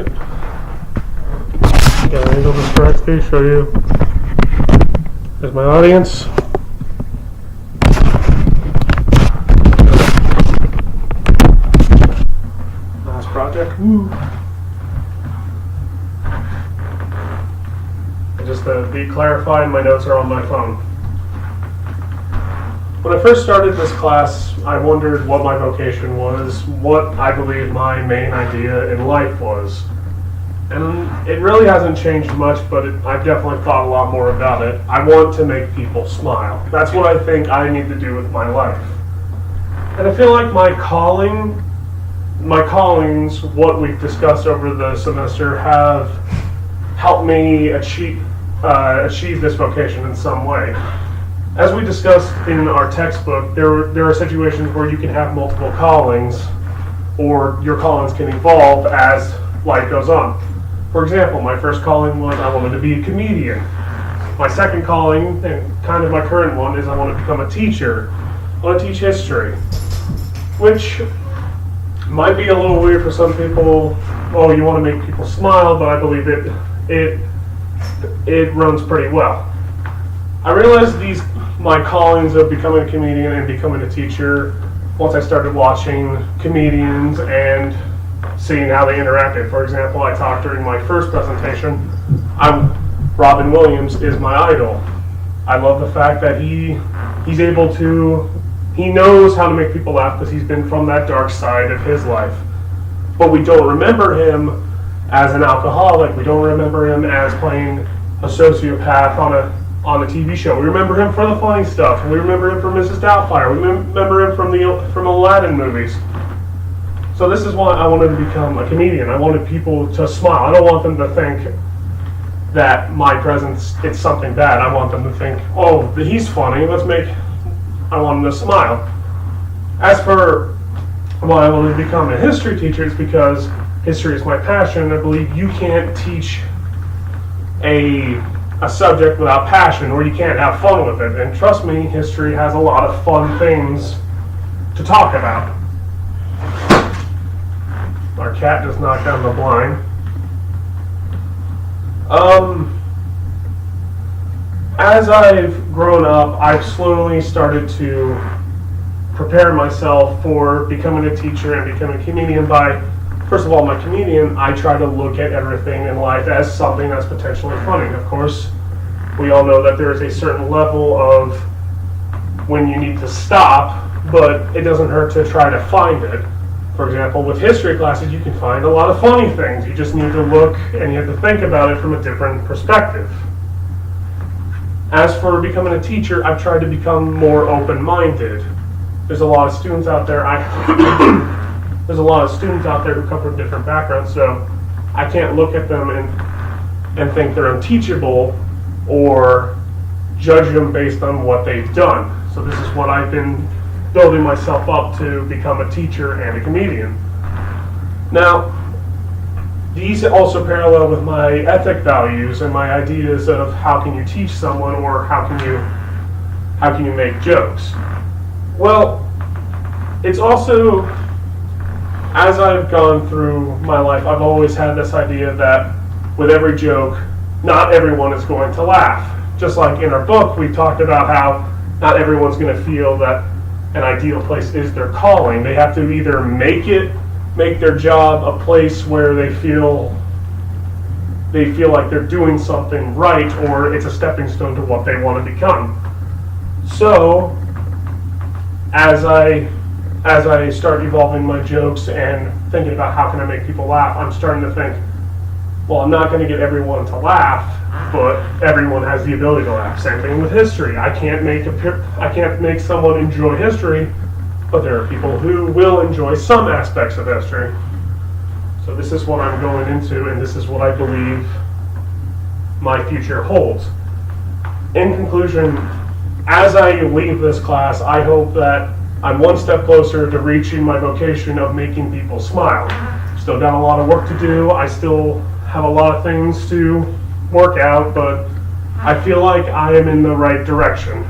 Alright. Gotta angle this correctly, show you. There's my audience. Last project. Woo. And just to be clarified, my notes are on my phone. When I first started this class, I wondered what my vocation was, what I believed my main idea in life was. And it really hasn't changed much, but I've definitely thought a lot more about it. I want to make people smile. That's what I think I need to do with my life. And I feel like my callings, what we've discussed over the semester, have helped me achieve this vocation in some way. As we discussed in our textbook, there are situations where you can have multiple callings, or your callings can evolve as life goes on. For example, my first calling was I wanted to be a comedian. My second calling, and kind of my current one, is I want to become a teacher. I want to teach history, which might be a little weird for some people. Oh, you want to make people smile, but I believe it runs pretty well. I realized my callings of becoming a comedian and becoming a teacher once I started watching comedians and seeing how they interacted. For example, I talked during my first presentation. Robin Williams is my idol. I love the fact that he knows how to make people laugh because he's been from that dark side of his life. But we don't remember him as an alcoholic. We don't remember him as playing a sociopath on a TV show. We remember him for the funny stuff. We remember him from Mrs. Doubtfire. We remember him from Aladdin movies. So this is why I wanted to become a comedian. I wanted people to smile. I don't want them to think that my presence is something bad. I want them to think, oh, he's funny. I want them to smile. As for why I wanted to become a history teacher, it's because history is my passion. I believe you can't teach a subject without passion, or you can't have fun with it. And trust me, history has a lot of fun things to talk about. Our cat just knocked down the blind. As I've grown up, I've slowly started to prepare myself for becoming a teacher and becoming a comedian by, first of all, my comedian, I try to look at everything in life as something that's potentially funny. Of course, we all know that there is a certain level of when you need to stop, but it doesn't hurt to try to find it. For example, with history classes, you can find a lot of funny things. You just need to look and you have to think about it from a different perspective. As for becoming a teacher, I've tried to become more open-minded. There's a lot of students out there. There's a lot of students out there who come from different backgrounds, so I can't look at them and think they're unteachable or judge them based on what they've done. So this is what I've been building myself up to become a teacher and a comedian. Now, these also parallel with my ethic values and my ideas of how can you teach someone, or how can you make jokes. Well, it's also, as I've gone through my life, I've always had this idea that with every joke, not everyone is going to laugh. Just like in our book, we talked about how not everyone's going to feel that an ideal place is their calling. They have to either make their job a place where they feel like they're doing something right, or it's a stepping stone to what they want to become. So, as I start evolving my jokes and thinking about how can I make people laugh, I'm starting to think, well, I'm not going to get everyone to laugh, but everyone has the ability to laugh. Same thing with history. I can't make someone enjoy history, but there are people who will enjoy some aspects of history. So this is what I'm going into, and this is what I believe my future holds. In conclusion, as I leave this class, I hope that I'm one step closer to reaching my vocation of making people smile. Still got a lot of work to do. I still have a lot of things to work out, but I feel like I am in the right direction.